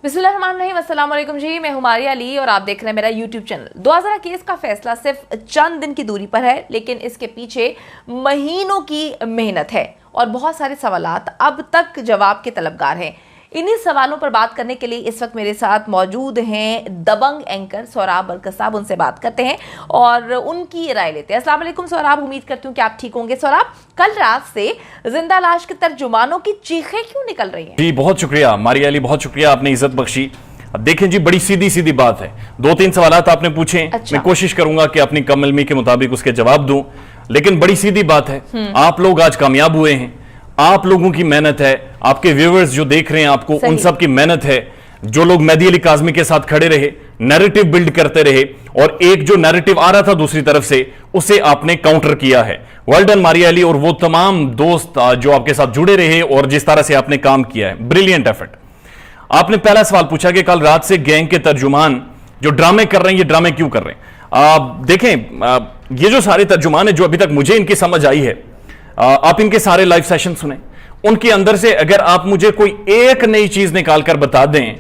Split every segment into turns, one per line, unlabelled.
बिस्मिल्लाहिर्रहमानिर्रहीम, अस्सलाम वालेकुम जी। मैं हुमारिया अली और आप देख रहे हैं मेरा यूट्यूब चैनल। 2011 केस का फैसला सिर्फ चंद दिन की दूरी पर है, लेकिन इसके पीछे महीनों की मेहनत है और बहुत सारे सवालात अब तक जवाब के तलबगार हैं। इन्हीं सवालों पर बात करने के लिए इस वक्त मेरे साथ मौजूद हैं दबंग एंकर सोहराब बरकत साहब। उनसे बात करते हैं और उनकी राय लेते हैं। अस्सलाम वालेकुम सोहराब, उम्मीद करती हूँ कि आप ठीक होंगे। सोहराब, कल रात से जिंदा लाश के तर्जुमानों की चीखें क्यों निकल रही हैं?
जी बहुत शुक्रिया मारिया अली, बहुत शुक्रिया, आपने इज्जत बख्शी। अब देखें जी, बड़ी सीधी सीधी बात है। 2-3 सवालात आपने पूछे।
अच्छा।
मैं कोशिश करूंगा कि अपनी कम इल्मी के मुताबिक उसके जवाब दूं, लेकिन बड़ी सीधी बात है। आप लोग आज कामयाब हुए हैं, आप लोगों की मेहनत है, आपके व्यूअर्स जो देख रहे हैं आपको, उन सब की मेहनत है। जो लोग मेहदी अली काज़मी के साथ खड़े रहे, नैरेटिव बिल्ड करते रहे, और एक जो नैरेटिव आ रहा था दूसरी तरफ से, उसे आपने काउंटर किया है। वेल डन मारिया अली और वो तमाम दोस्त जो आपके साथ जुड़े रहे और जिस तरह से आपने काम किया है, ब्रिलियंट एफर्ट। आपने पहला सवाल पूछा कि कल रात से गैंग के तर्जुमान जो ड्रामे कर रहे हैं, ये ड्रामे क्यों कर रहे हैं? देखें, ये जो सारे तर्जुमान है जो अभी तक मुझे इनकी समझ आई है, आप इनके सारे लाइव सेशन सुने, उनके अंदर से अगर आप मुझे कोई एक नई चीज निकाल कर बता दें,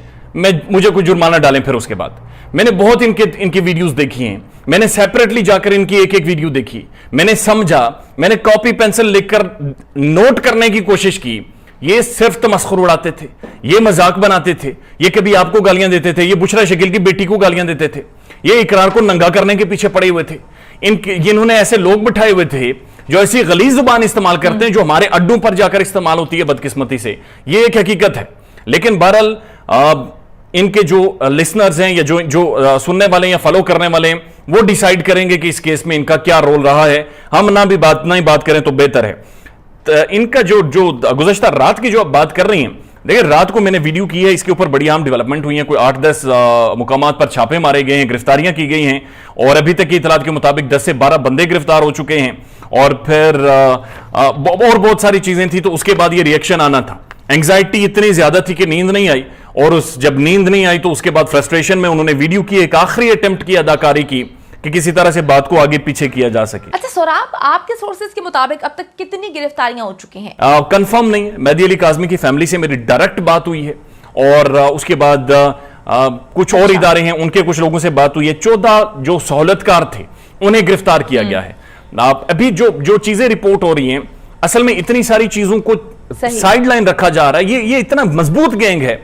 मुझे कोई जुर्माना डालें। फिर उसके बाद मैंने बहुत इनकी वीडियोस देखी हैं, मैंने सेपरेटली जाकर इनकी एक एक वीडियो देखी, मैंने समझा, मैंने कॉपी पेंसिल लिखकर नोट करने की कोशिश की। ये सिर्फ तमस्खुर उड़ाते थे, ये मजाक बनाते थे, ये कभी आपको गालियां देते थे, ये बुशरा शकील की बेटी को गालियां देते थे, ये इकरार को नंगा करने के पीछे पड़े हुए थे। इन्होंने ऐसे लोग बिठाए हुए थे जो ऐसी गलीज जुबान इस्तेमाल करते हैं जो हमारे अड्डों पर जाकर इस्तेमाल होती है बदकिस्मती से। ये एक हकीकत है। लेकिन बहरहाल इनके जो लिसनर्स हैं या जो सुनने वाले या फॉलो करने वाले हैं, वो डिसाइड करेंगे कि इस केस में इनका क्या रोल रहा है। हम ना ही बात करें तो बेहतर है। तो इनका जो गुज़श्ता रात की जो आप बात कर रही हैं, देखिए रात को मैंने वीडियो की है, इसके ऊपर बड़ी अहम डेवलपमेंट हुई है। कोई 8-10 मुकामात पर छापे मारे गए हैं, गिरफ्तारियां की गई हैं, और अभी तक की इतलात के मुताबिक 10 से 12 बंदे गिरफ्तार हो चुके हैं। और फिर और बहुत सारी चीजें थी। तो उसके बाद ये रिएक्शन आना था। एंग्जाइटी इतनी ज्यादा थी कि नींद नहीं आई, और जब नींद नहीं आई तो उसके बाद फ्रस्ट्रेशन में उन्होंने वीडियो की, एक आखिरी अटेम्प्ट की अदाकारी की कि किसी तरह से बात को आगे पीछे किया जा सके।
अच्छा सोहराब, आपके सोर्सेज के मुताबिक अब तक कितनी गिरफ्तारियां हो चुकी हैं?
कंफर्म नहीं है। मेहदी अली काज़मी की फैमिली से मेरी डायरेक्ट बात हुई है, और उसके बाद कुछ और इदारे हैं, उनके कुछ लोगों से बात हुई है। 14 जो सहूलतकार थे उन्हें गिरफ्तार किया गया है। अभी जो चीजें रिपोर्ट हो रही हैं, असल में इतनी सारी चीजों को साइडलाइन रखा जा रहा है। ये इतना मजबूत गैंग है,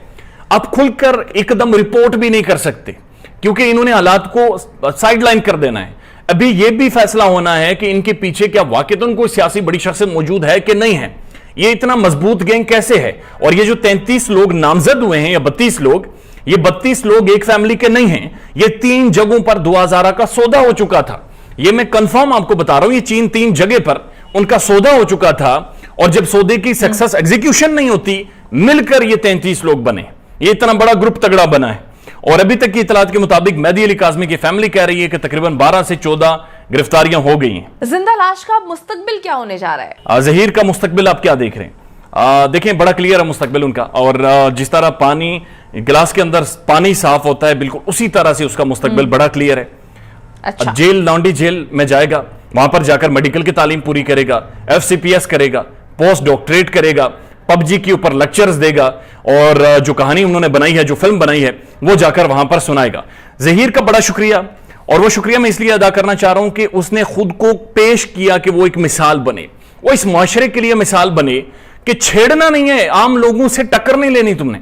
आप खुलकर एकदम रिपोर्ट भी नहीं कर सकते, क्योंकि इन्होंने हालात को साइडलाइन कर देना है। अभी यह भी फैसला होना है कि इनके पीछे क्या वाकईतन कोई सियासी बड़ी शख्सियत मौजूद है कि नहीं है। ये इतना मजबूत गैंग कैसे है? और ये जो 33 लोग नामजद हुए हैं या 32 लोग, ये 32 लोग एक फैमिली के नहीं हैं। ये 3 जगहों पर 2000 का सौदा हो चुका था। ये मैं कंफर्म आपको बता रहा हूं, ये 3 जगह पर उनका सौदा हो चुका था, और जब सौदे की सक्सेस एग्जीक्यूशन नहीं होती, मिलकर ये 33 लोग बने। ये इतना बड़ा ग्रुप तगड़ा बना है। और अभी तक की इतलात के मुताबिक मेहदी अली काज़मी की फैमिली कह रही है कि तकरीबन 12 से 14 गिरफ्तारियां हो गई हैं।
जिंदा लाश का मुस्तकबिल क्या होने जा रहा है?
ज़हीर का मुस्तकबिल आप क्या देख रहे हैं? देखें, बड़ा क्लियर है मुस्तकबिल उनका। और जिस तरह पानी गिलास के अंदर पानी साफ होता है, बिल्कुल उसी तरह से उसका मुस्तकबिल बड़ा क्लियर है।
अच्छा।
जेल, लौंडी जेल में जाएगा, वहां पर जाकर मेडिकल की तालीम पूरी करेगा, FCPS करेगा, पोस्ट डॉक्टरेट करेगा, PUBG के ऊपर लेक्चर्स देगा, और जो कहानी उन्होंने बनाई है, जो फिल्म बनाई है, वो जाकर वहां पर सुनाएगा। ज़हीर का बड़ा शुक्रिया, और वो शुक्रिया मैं इसलिए अदा करना चाह रहा हूं कि उसने खुद को पेश किया कि वो एक मिसाल बने, वो इस मुआशरे के लिए मिसाल बने कि छेड़ना नहीं है, आम लोगों से टक्कर नहीं लेनी तुमने।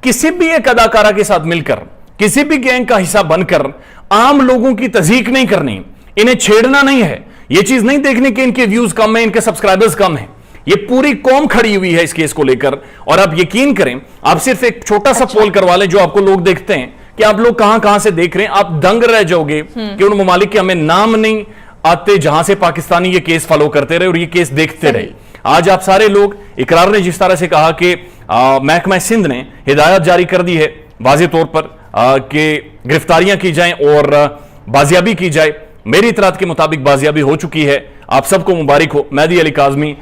किसी भी एक अदाकारा के साथ मिलकर, किसी भी गैंग का हिस्सा बनकर आम लोगों की तज़ीक नहीं करनी, इन्हें छेड़ना नहीं है। यह चीज नहीं देखनी कि इनके व्यूज कम है, इनके सब्सक्राइबर्स कम है। ये पूरी कौम खड़ी हुई है इस केस को लेकर। और आप यकीन करें, आप सिर्फ एक छोटा सा पोल करवा लें, जो आपको लोग देखते हैं कि आप लोग कहां कहां से देख रहे हैं, आप दंग रह जाओगे कि उन ममालिक के हमें नाम नहीं आते जहां से पाकिस्तानी ये केस फॉलो करते रहे और ये केस देखते रहे। आज आप सारे लोग, इकरार ने जिस तरह से कहा कि महकमा सिंध ने हिदायत जारी कर दी है वाज़ेह तौर पर कि गिरफ्तारियां की जाएं और बाजियाबी की जाए। मेरी इतरात के मुताबिक बाजियाबी हो चुकी है। आप सबको मुबारक हो। Mehdi Ali Kazmi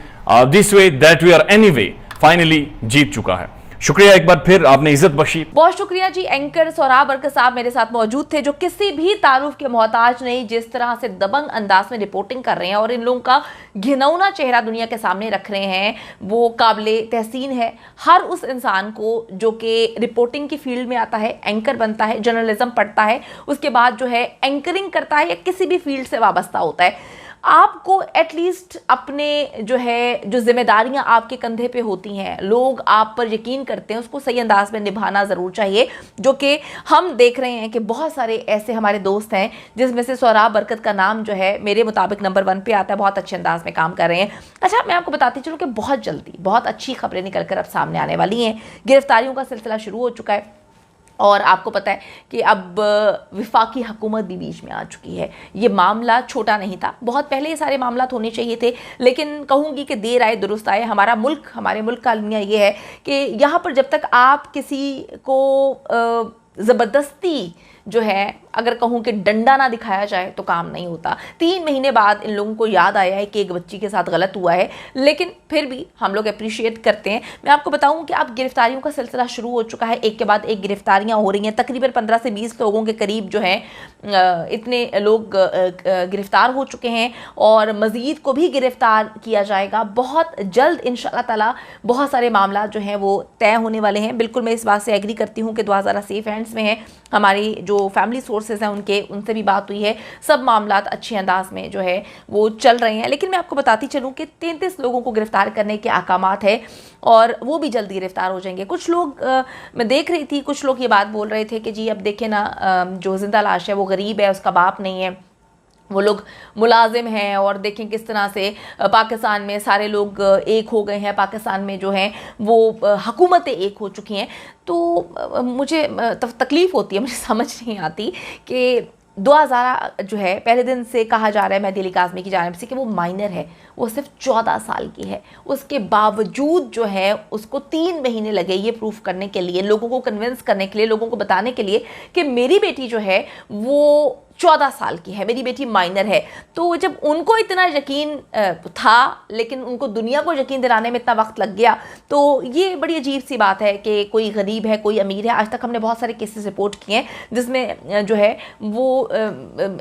this way that way or anyway finally जीत चुका है। शुक्रिया एक बार फिर, आपने इज्जत बख्शी।
बहुत शुक्रिया जी। एंकर सोहराब बरकत साहब मेरे साथ मौजूद थे, जो किसी भी तारुफ के मोहताज नहीं, जिस तरह से दबंग अंदाज में रिपोर्टिंग कर रहे हैं और इन लोगों का घिनौना चेहरा दुनिया के सामने रख रहे हैं, वो काबिले तहसीन है। हर उस इंसान को जो कि रिपोर्टिंग की फील्ड में आता है, एंकर बनता है, जर्नलिज्म पढ़ता है, उसके बाद जो है एंकरिंग करता है या किसी भी फील्ड से वाबस्ता होता है, आपको एटलीस्ट अपने जो जिम्मेदारियां आपके कंधे पे होती हैं, लोग आप पर यकीन करते हैं, उसको सही अंदाज में निभाना ज़रूर चाहिए। जो कि हम देख रहे हैं कि बहुत सारे ऐसे हमारे दोस्त हैं जिसमें से सोहराब बरकत का नाम जो है मेरे मुताबिक नंबर 1 पे आता है, बहुत अच्छे अंदाज में काम कर रहे हैं। अच्छा, मैं आपको बताती चलूँ कि बहुत जल्दी बहुत अच्छी खबरें निकल कर अब सामने आने वाली हैं। गिरफ्तारियों का सिलसिला शुरू हो चुका है और आपको पता है कि अब वफाकी हुकूमत भी बीच में आ चुकी है। ये मामला छोटा नहीं था, बहुत पहले ये सारे मामला होने चाहिए थे, लेकिन कहूँगी कि देर आए दुरुस्त आए। हमारे मुल्क का अलमिया ये है कि यहाँ पर जब तक आप किसी को ज़बरदस्ती जो है, अगर कहूँ कि डंडा ना दिखाया जाए तो काम नहीं होता। 3 महीने बाद इन लोगों को याद आया है कि एक बच्ची के साथ गलत हुआ है, लेकिन फिर भी हम लोग अप्रिशिएट करते हैं। मैं आपको बताऊं कि अब गिरफ्तारियों का सिलसिला शुरू हो चुका है, एक के बाद एक गिरफ्तारियां हो रही हैं। तकरीबन 15 से 20 लोगों के करीब जो हैं इतने लोग गिरफ्तार हो चुके हैं और मज़ीद को भी गिरफ्तार किया जाएगा बहुत जल्द इंशाअल्लाह ताला। बहुत सारे मामला जो हैं वो तय होने वाले हैं। बिल्कुल मैं इस बात से एग्री करती हूँ कि 2000 सेफ हैंड्स में है। हमारी जो फैमिली सोर्सेज हैं उनसे भी बात हुई है, सब मामला अच्छे अंदाज में जो है वो चल रहे हैं। लेकिन मैं आपको बताती चलूँ कि 33 लोगों को गिरफ्तार करने के अहकामात है और वो भी जल्दी गिरफ्तार हो जाएंगे। कुछ लोग मैं देख रही थी, कुछ लोग ये बात बोल रहे थे कि जी अब देखें ना, जो जिंदा लाश है वो गरीब है, उसका बाप नहीं है, वो लोग मुलाजिम हैं और देखें किस तरह से पाकिस्तान में सारे लोग एक हो गए हैं, पाकिस्तान में जो हैं वो हुकूमतें एक हो चुकी हैं। तो मुझे तकलीफ़ होती है, मुझे समझ नहीं आती कि 2000 जो है पहले दिन से कहा जा रहा है मेहदी अली काज़मी की जानिब से कि वो माइनर है, वो सिर्फ 14 साल की है। उसके बावजूद जो है उसको 3 महीने लगे ये प्रूफ करने के लिए, लोगों को कन्विंस करने के लिए, लोगों को बताने के लिए कि मेरी बेटी जो है वो 14 साल की है, मेरी बेटी माइनर है। तो जब उनको इतना यकीन था, लेकिन उनको दुनिया को यकीन दिलाने में इतना वक्त लग गया, तो ये बड़ी अजीब सी बात है कि कोई गरीब है कोई अमीर है। आज तक हमने बहुत सारे केसेस रिपोर्ट किए हैं जिसमें जो है वो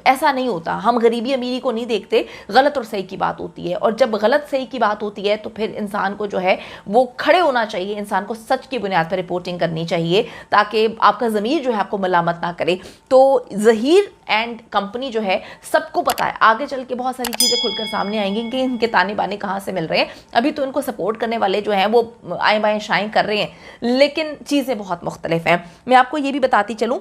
ऐसा नहीं होता। हम गरीबी अमीरी को नहीं देखते, गलत और सही की बात होती है। और जब गलत सही की बात होती है तो फिर इंसान को जो है वो खड़े होना चाहिए, इंसान को सच की बुनियाद पर रिपोर्टिंग करनी चाहिए ताकि आपका ज़मीर जो है आपको मलामत ना करे। तो ज़हीर एंड कंपनी जो है सबको पता है, आगे चल के बहुत सारी चीज़ें खुलकर सामने आएंगी कि इनके ताने बाने कहाँ से मिल रहे हैं। अभी तो इनको सपोर्ट करने वाले जो हैं वो आए बाएं शाएं कर रहे हैं, लेकिन चीज़ें बहुत मुख्तलिफ हैं। मैं आपको ये भी बताती चलूँ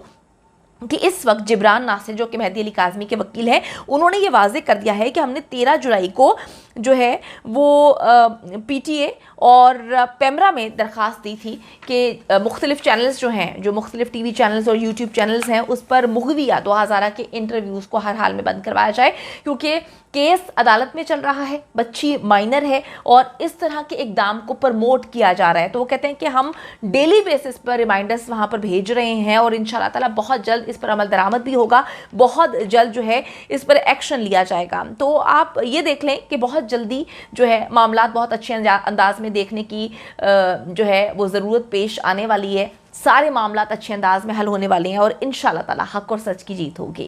कि इस वक्त जिब्रान नासिर जो कि मेहदी अली काज़मी के वकील हैं, उन्होंने ये वाज़ेह कर दिया है कि हमने 13 जुलाई को जो है वो पीटीए और पेमरा में दरख्वास्त दी थी कि मुख्तलिफ चैनल्स जो हैं, जो मुख्तलिफ टीवी चैनल्स और यूट्यूब चैनल्स हैं, उस पर मुग़विया 2000 के इंटरव्यूज़ को हर हाल में बंद करवाया जाए, क्योंकि केस अदालत में चल रहा है, बच्ची माइनर है और इस तरह के इकदाम को प्रमोट किया जा रहा है। तो वो कहते हैं कि हम डेली बेसिस पर रिमाइंडर्स वहाँ पर भेज रहे हैं और इंशाअल्लाह ताला बहुत जल्द इस पर अमल दरामद भी होगा, बहुत जल्द जो है इस पर एक्शन लिया जाएगा। तो आप ये देख लें कि बहुत जल्दी जो है मामला बहुत अच्छे अंदाज में देखने की जो है वो ज़रूरत पेश आने वाली है। सारे मामला अच्छे अंदाज में हल होने वाले हैं और इंशाअल्लाह ताला हक और सच की जीत होगी।